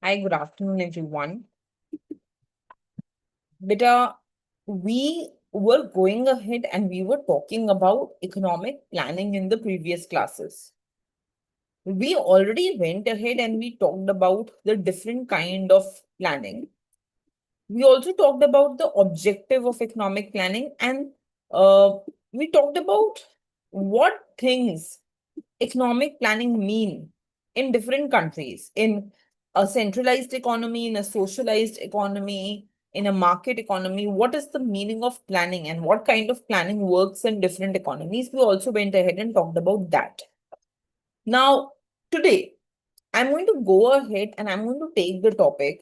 Hi, good afternoon, everyone. Beta, we were going ahead and we were talking about economic planning in the previous classes. We already went ahead and we talked about the different kind of planning. We also talked about the objective of economic planning and uh, we talked about what things economic planning mean in different countries, in a centralized economy, in a socialized economy, in a market economy. What is the meaning of planning and what kind of planning works in different economies? We also went ahead and talked about that. Now, today, I'm going to go ahead and I'm going to take the topic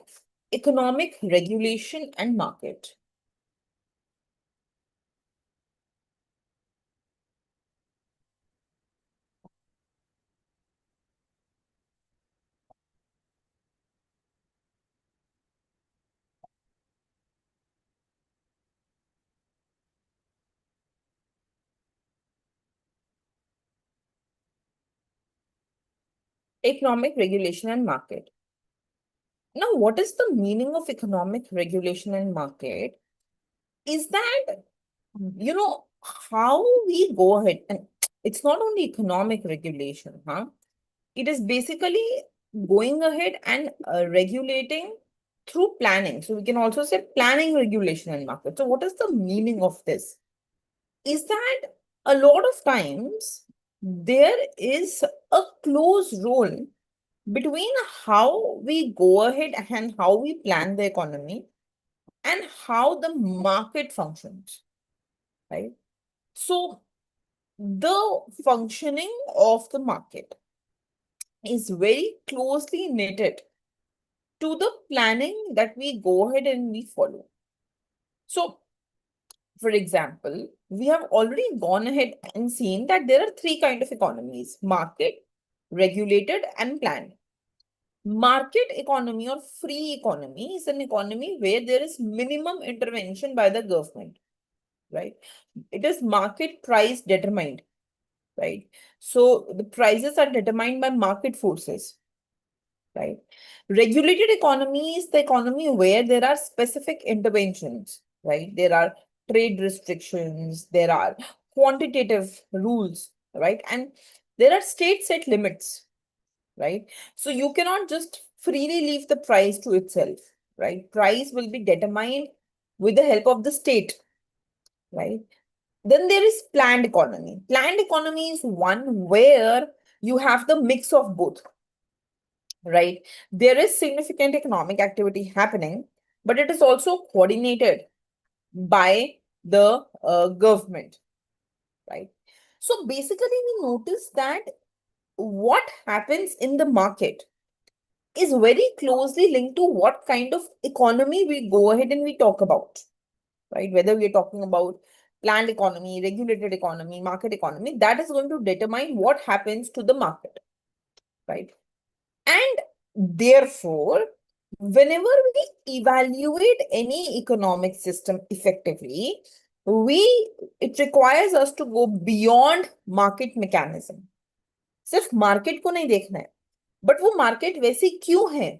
economic regulation and market. Economic regulation and market. Now, what is the meaning of economic regulation and market? Is that, how we go ahead and it's not only economic regulation, huh? It is basically going ahead and regulating through planning. So we can also say planning, regulation, and market. So what is the meaning of this? Is that a lot of times there is a close role between how we go ahead and how we plan the economy and how the market functions, right? So the functioning of the market is very closely knitted to the planning that we go ahead and we follow. So, for example, we have already gone ahead and seen that there are three kinds of economies: market, regulated, and planned. Market economy or free economy is an economy where there is minimum intervention by the government, right? It is market price determined, right? So the prices are determined by market forces, right? Regulated economy is the economy where there are specific interventions, right? There are trade restrictions, there are quantitative rules, right? And there are state set limits, right? So you cannot just freely leave the price to itself, right? Price will be determined with the help of the state, right? Then there is planned economy. Planned economy is one where you have the mix of both, right? There is significant economic activity happening, but it is also coordinated by the government, right? So basically, we notice that what happens in the market is very closely linked to what kind of economy we go ahead and we talk about, right? Whether we are talking about planned economy, regulated economy, market economy, that is going to determine what happens to the market, right? And therefore, whenever we evaluate any economic system effectively, we it requires us to go beyond market mechanism. सिर्फ market को नहीं देखना है, but वो market वैसी क्यों है,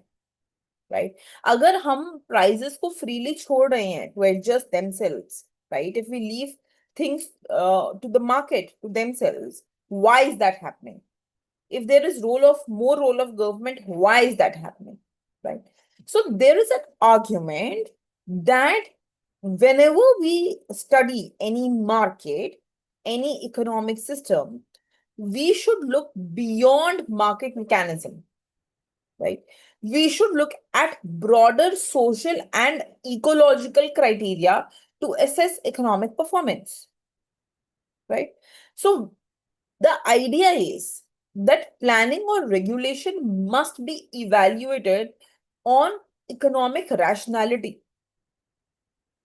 right? अगर हम प्राइजेस को फ्रीली छोड़ रहे हैं to adjust themselves, right? If we leave things to the market to themselves, why is that happening? If there is more role of government, why is that happening, right? So there is an argument that whenever we study any market, any economic system, we should look beyond market mechanism, right? We should look at broader social and ecological criteria to assess economic performance, right? So the idea is that planning or regulation must be evaluated on economic rationality,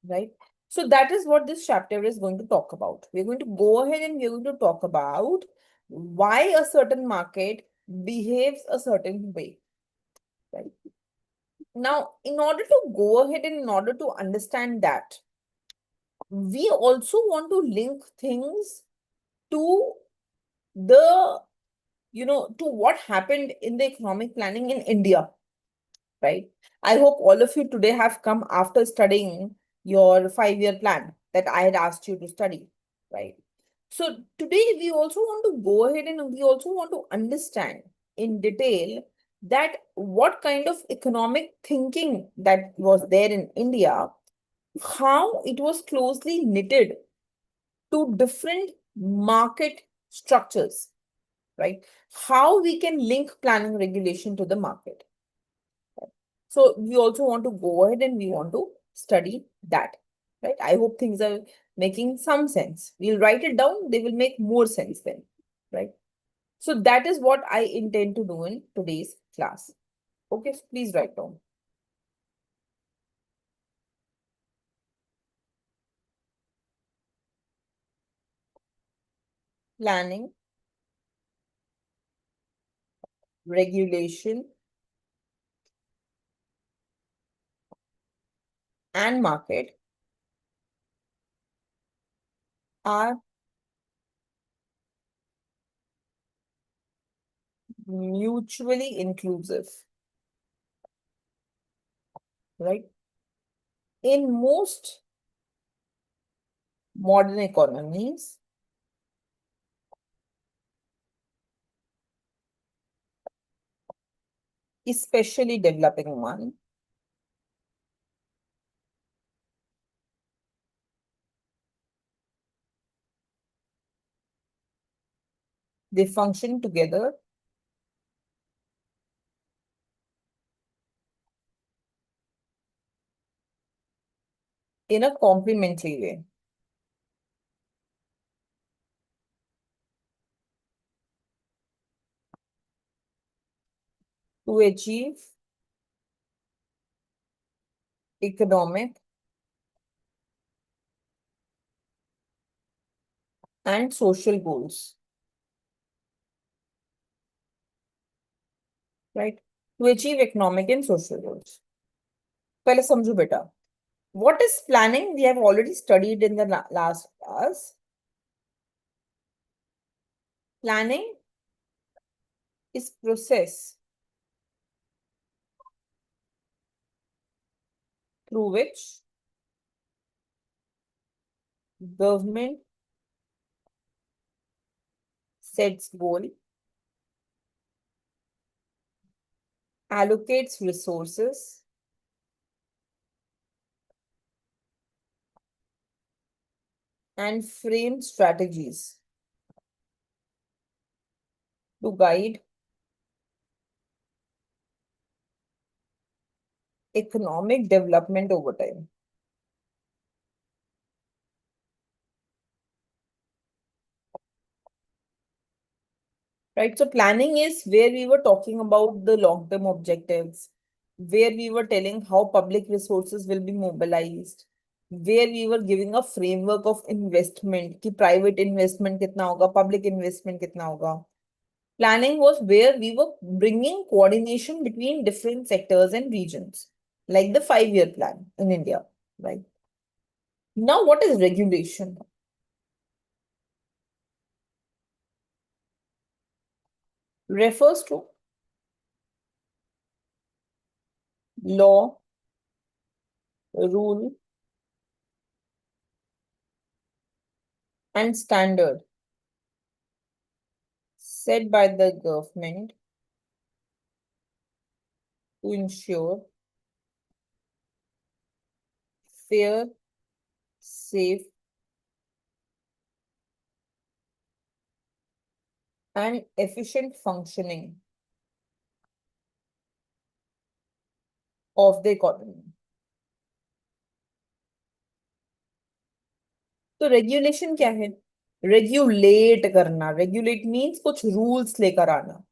right? So that is what this chapter is going to talk about. We're going to go ahead and we're going to talk about why a certain market behaves a certain way, right? Now, in order to go ahead and in order to understand that, we also want to link things to the to what happened in the economic planning in India, right? I hope all of you today have come after studying your 5-year plan that I had asked you to study, right? So today we also want to go ahead and we also want to understand in detail that what kind of economic thinking that was there in India, how it was closely knitted to different market structures, right? How we can link planning regulation to the market. So we also want to go ahead and we want to study that, right? I hope things are making some sense. We'll write it down, they will make more sense then, right? So that is what I intend to do in today's class. Okay, so please write down. Planning, regulation, and market are mutually inclusive, right? In most modern economies, especially developing one, they function together in a complementary way. To achieve economic and social goals, right? To achieve economic and social goals. पहले समझो बेटा. What is planning? We have already studied in the last class. Planning is process through which government sets goal, allocates resources, and frames strategies to guide economic development over time. Right? So planning is where we were talking about the long-term objectives, where we were telling how public resources will be mobilized, where we were giving a framework of investment, कि private investment कितना होगा, public investment कितना होगा. Planning was where we were bringing coordination between different sectors and regions, like the 5-year plan in India, right? Now, what is regulation? Refers to law, rule, and standard set by the government to ensure fair, safe, and efficient functioning of the economy. तो regulation क्या है? Regulate करना. Regulate means कुछ rules लेकर आना.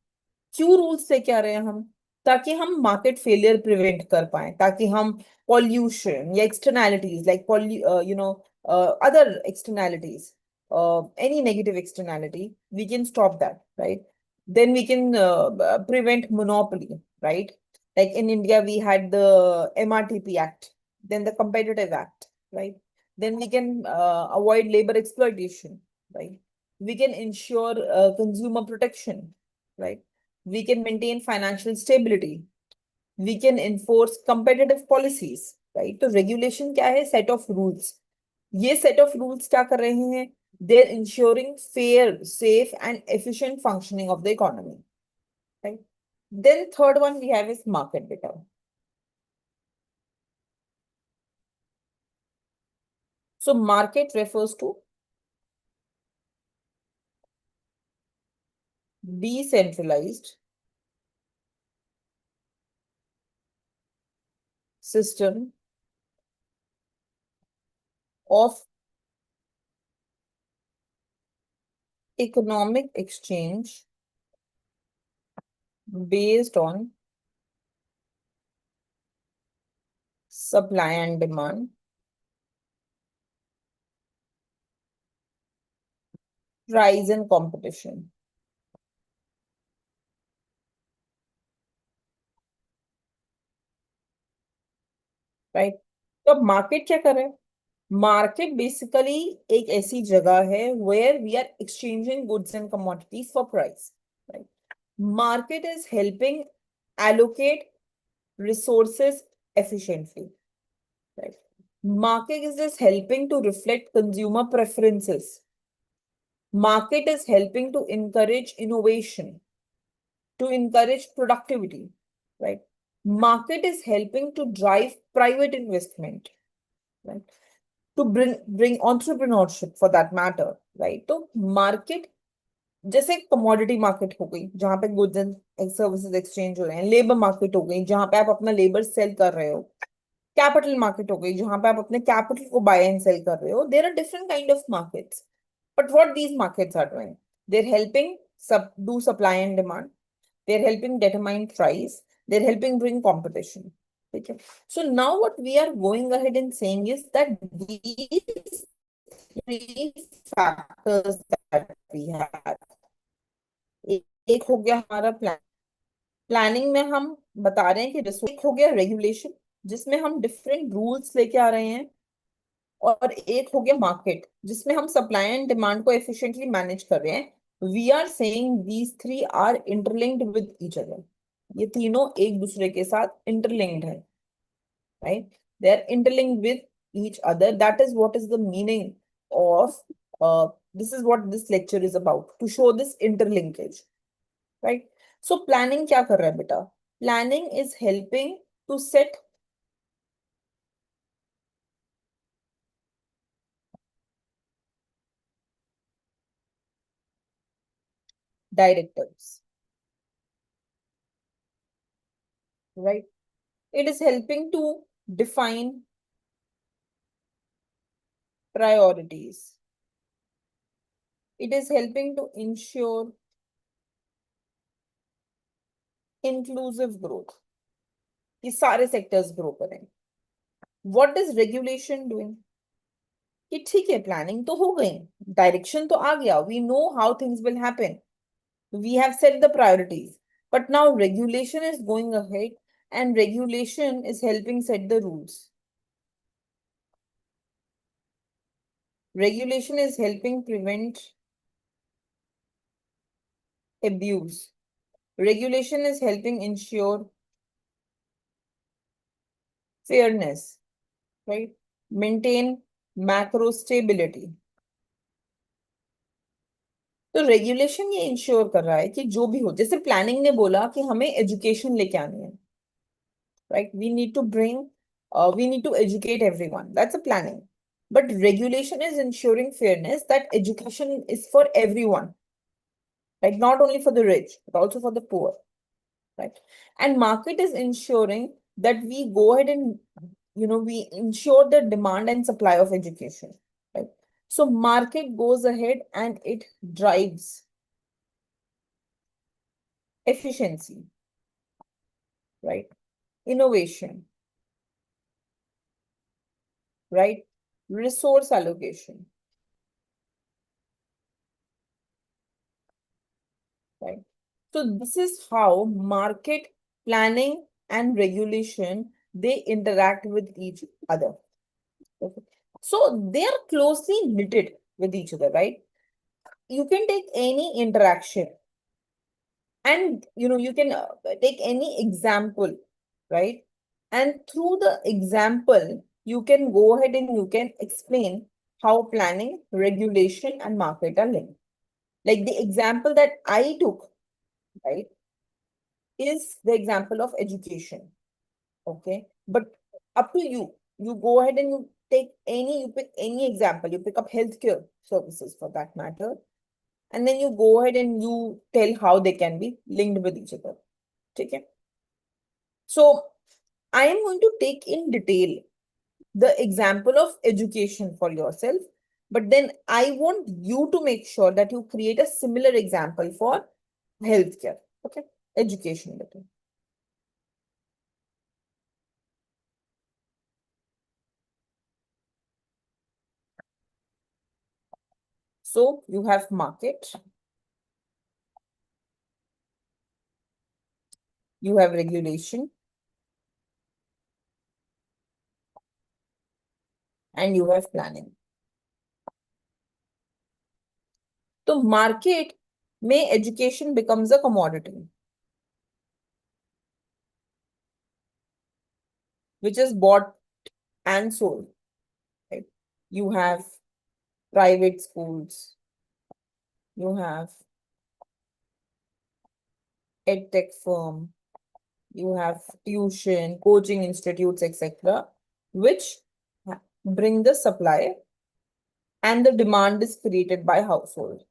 क्यों rules लेके आ रहे हैं हम? ताकि हम मार्केट फेलियर प्रिवेंट कर पाए, ताकि हम पॉल्यूशन या externalities like other externalities, any negative externality, we can stop that, right? Then we can prevent monopoly, right? Like in India, we had the MRTP Act, then the Competitive Act, right? Then we can avoid labor exploitation, right? We can ensure consumer protection, right? We can maintain financial stability. We can enforce competitive policies, right? तो regulation क्या है? Set of rules. ये set of rules क्या कर रहे हैं? They're ensuring fair, safe, and efficient functioning of the economy, right? Then third one we have is market data. So market refers to decentralized system of economic exchange based on supply and demand, price and competition, right? तो market क्या कर रहा है? Market basically एक ऐसी जगह है where we are exchanging goods and commodities for price, right? Market is helping allocate resources efficiently, right? Market is just helping to reflect consumer preferences. Market is helping to encourage innovation, to encourage productivity, right? Market is helping to drive private investment, right? To bring entrepreneurship for that matter, right? तो market जैसे commodity market हो गई जहां पे goods and services exchange हो रहे हैं, labour market हो गई जहां पे आप अपना लेबर सेल कर रहे हो, कैपिटल मार्केट हो गई जहां पे आप अपने कैपिटल को बाय एंड सेल कर रहे हो. There are different kind of markets, but what these markets are doing, they are helping सब do supply and demand, they are helping determine price, they are helping bring competition. Okay, so now what we are going ahead and saying is that these three factors that we have, एक हो गया हमारा planning में हम बता रहे हैं कि रिसोर्स, एक हो गया रेगुलेशन जिसमें हम डिफरेंट रूल्स लेके आ रहे हैं, और एक हो गया मार्केट जिसमें हम सप्लाई एंड डिमांड को एफिशिएंटली मैनेज कर रहे हैं. We are saying these three are interlinked with each other. ये तीनों एक दूसरे के साथ इंटरलिंक्ड है, right? They are interlinked with each other. That is what is the meaning of this is what this lecture is about, to show this interlinkage, right? So planning क्या कर रहा है बेटा? Planning is helping to set directives, right? It is helping to define priorities. It is helping to ensure inclusive growth. ये सारे sectors grow करें. What is regulation doing? कि ठीक है प्लानिंग तो हो गई, डायरेक्शन तो आ गया, we know how things will happen, we have set the priorities, but now regulation is going ahead and regulation is helping set the rules. Regulation is helping prevent abuse. Regulation is helping ensure fairness, right? Maintain macro stability. तो regulation ये ensure कर रहा है कि जो भी हो, जैसे प्लानिंग ने बोला कि हमें एजुकेशन लेके आनी है, right? We need to bring, we need to educate everyone. That's a planning. But regulation is ensuring fairness, that education is for everyone, right? Not only for the rich, but also for the poor, right? And market is ensuring that we go ahead and, we ensure the demand and supply of education, right? So market goes ahead and it drives efficiency, right? Innovation, right? Resource allocation, right? So this is how market, planning, and regulation, they interact with each other. Okay. So they are closely knitted with each other, right? You can take any interaction and you can take any example right? And through the example, you can go ahead and you can explain how planning, regulation, and market are linked. Like the example that I took, right, is the example of education. Okay. But up to you. You go ahead and you pick any example. You pick up healthcare services for that matter. And then you go ahead and you tell how they can be linked with each other. Okay. So I am going to take in detail the example of education for yourself, but then I want you to make sure that you create a similar example for healthcare. Okay. Education. Better. So you have market, you have regulation, and you have planning. So market may education becomes a commodity, which is bought and sold. Right? You have private schools, you have edtech firm, you have tuition, coaching institutes, etc., which bring the supply and the demand is created by household.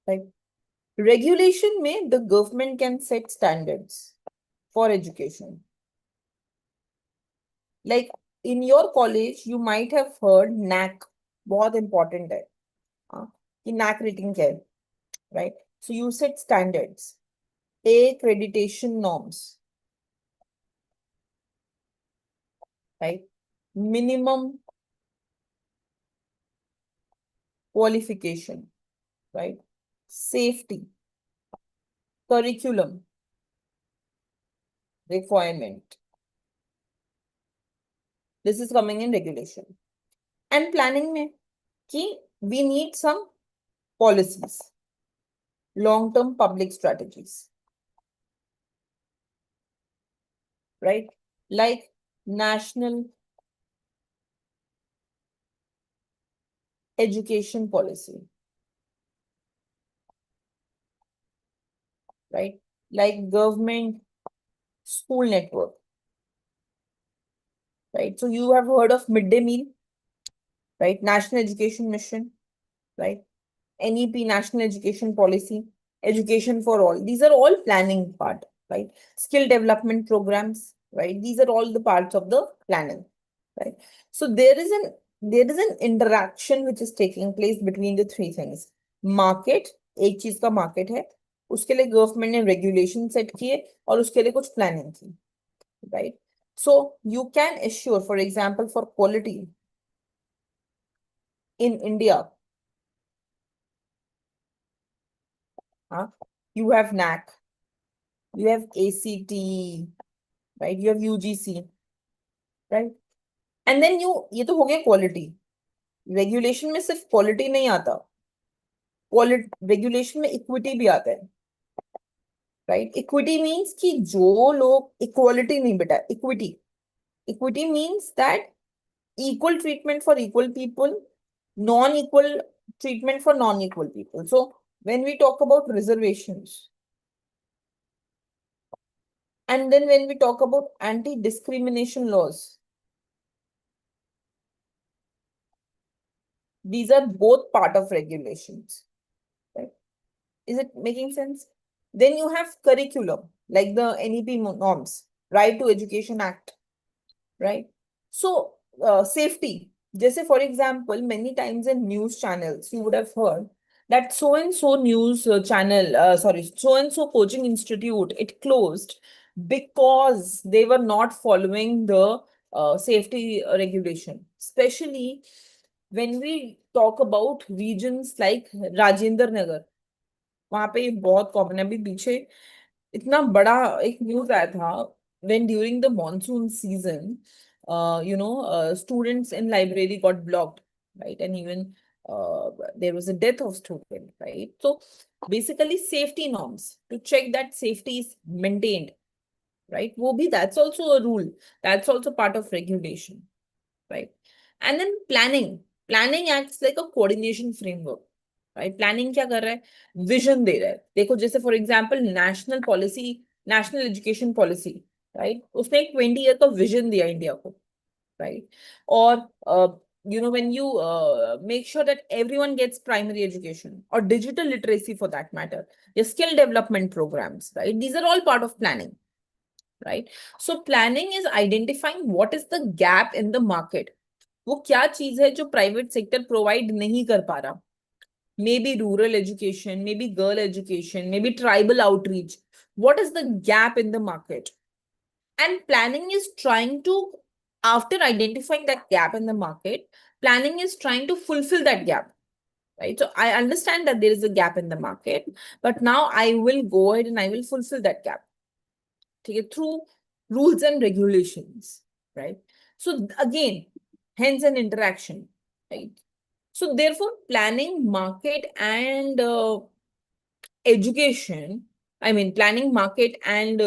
Right? Regulation may the government can set standards for education. Like in your college, you might have heard NAC, बहुत important है, हाँ, कि NAC rating क्या है, right? So you set standards, accreditation norms, right? Minimum qualification, right? Safety, curriculum, requirement. This is coming in regulation. And planning में कि we need some policies, long-term public strategies, right? Like national education policy, right? Like government school network, right? So you have heard of midday meal, right? National Education Mission, right? NEP, National Education Policy, Education for All. These are all planning part, right? Skill development programs, right? These are all the parts of the planning, right? So there is an interaction which is taking place between the three things. Market, एक चीज का market है, उसके लिए government ने regulation set किए और उसके लिए कुछ प्लानिंग की, right? So you can assure, for example, for quality in India, huh? You have NAC, you have ACT, right? You have UGC, right? And then ये तो हो गया क्वालिटी. रेगुलेशन में सिर्फ क्वालिटी नहीं आता, क्वालिटी रेगुलेशन में इक्विटी भी आता है, राइट? इक्विटी मीन्स कि जो लोग, इक्वालिटी नहीं बेटा, equity. Equity means that equal treatment for equal people, non-equal treatment for non-equal people. So when we talk about reservations, and then when we talk about anti-discrimination laws, these are both part of regulations, right? Is it making sense? Then you have curriculum, like the NEP norms, Right to Education Act, right? So, safety. Just say, for example, many times in news channels, you would have heard that so and so news channel, sorry, so and so coaching institute, it closed because they were not following the safety regulation. Especially when we talk about regions like Rajendra Nagar, वहां पे बहुत common है. अभी पीछे इतना बड़ा एक news आया था when during the monsoon season, students in library got blocked, right? And even there was a death of student, right? So basically safety norms to check that safety is maintained, right? That's also a rule. That's also part of regulation, right? And then planning acts like a coordination framework, right? Planning क्या कर रहा है? Vision दे रहा है. देखो जैसे for example national education policy, right? उसने एक 20 year का vision दिया इंडिया को, right? Or when you make sure that everyone gets primary education or digital literacy for that matter, your skill development programs, right? These are all part of planning, right? So planning is identifying what is the gap in the market. वो क्या चीज है जो private sector provide नहीं कर पा रहा. May be rural education, may be girl education, may be tribal outreach. What is the gap in the market? And planning is trying to, after identifying that gap in the market, planning is trying to fulfill that gap, right? So I understand that there is a gap in the market, but now I will go ahead and I will fulfill that gap, okay, through rules and regulations, right? So again, hence an interaction, right? So therefore, planning, market, and education, planning, market, and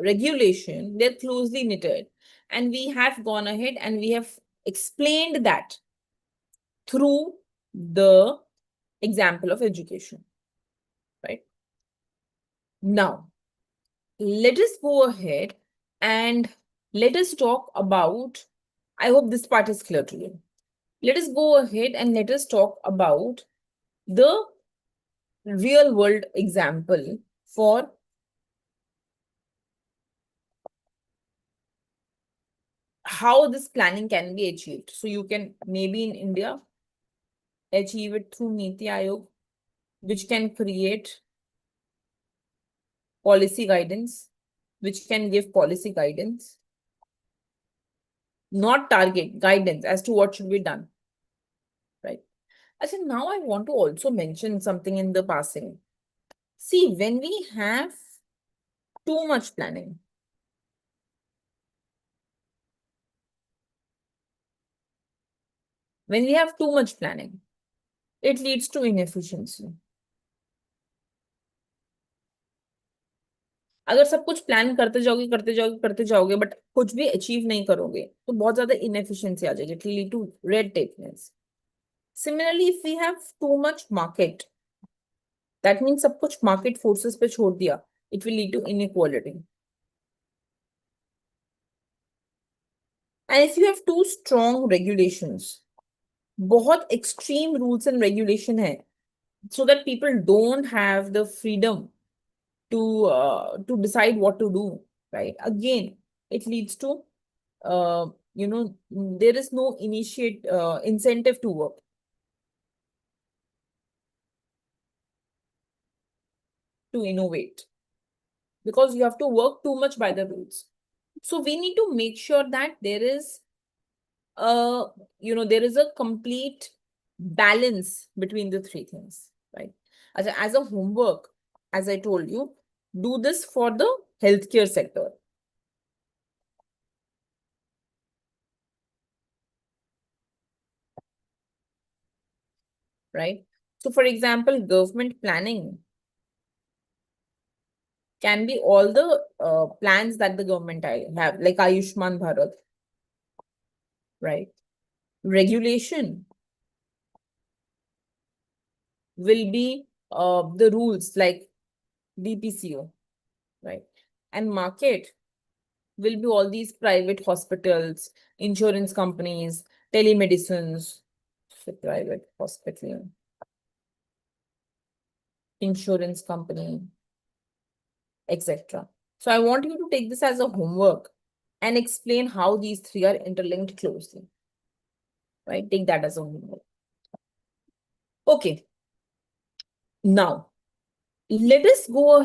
regulation, they're closely knitted. And we have gone ahead and we have explained that through the example of education, right? Now, let us go ahead and let us talk about, I hope this part is clear to you. Let us go ahead and let us talk about the real world example for how this planning can be achieved. So you can maybe in India achieve it through Niti Aayog, which can create policy guidance, which can give policy guidance, not target guidance as to what should be done, right? I said, now I want to also mention something in the passing. See, when we have too much planning, it leads to inefficiency. अगर सब कुछ plan करते जाओगे but कुछ भी achieve नहीं करोगे तो बहुत ज्यादा इनएफिशिएंसी आ जाएगी. It will lead to red tapeness. Similarly if we have too much market, that means सब कुछ मार्केट फोर्सेस पे छोड़ दिया, it will lead to inequality. And if you have too strong regulations, बहुत एक्सट्रीम रूल्स एंड रेगुलेशन है, so that people don't have the freedom to decide what to do, right? Again, it leads to there is no incentive to work. To innovate, because you have to work too much by the rules. So we need to make sure that there is a complete balance between the three things, right? As a homework, as I told you, do this for the healthcare sector. Right? So for example, government planning can be all the plans that the government have, like Ayushman Bharat, right? Regulation will be the rules like DPCO, right? And market will be all these private hospitals, insurance companies, telemedicines, private hospital, insurance company, etc. So I want you to take this as a homework and explain how these three are interlinked closely, right? Take that as a homework. Okay. Now, let us go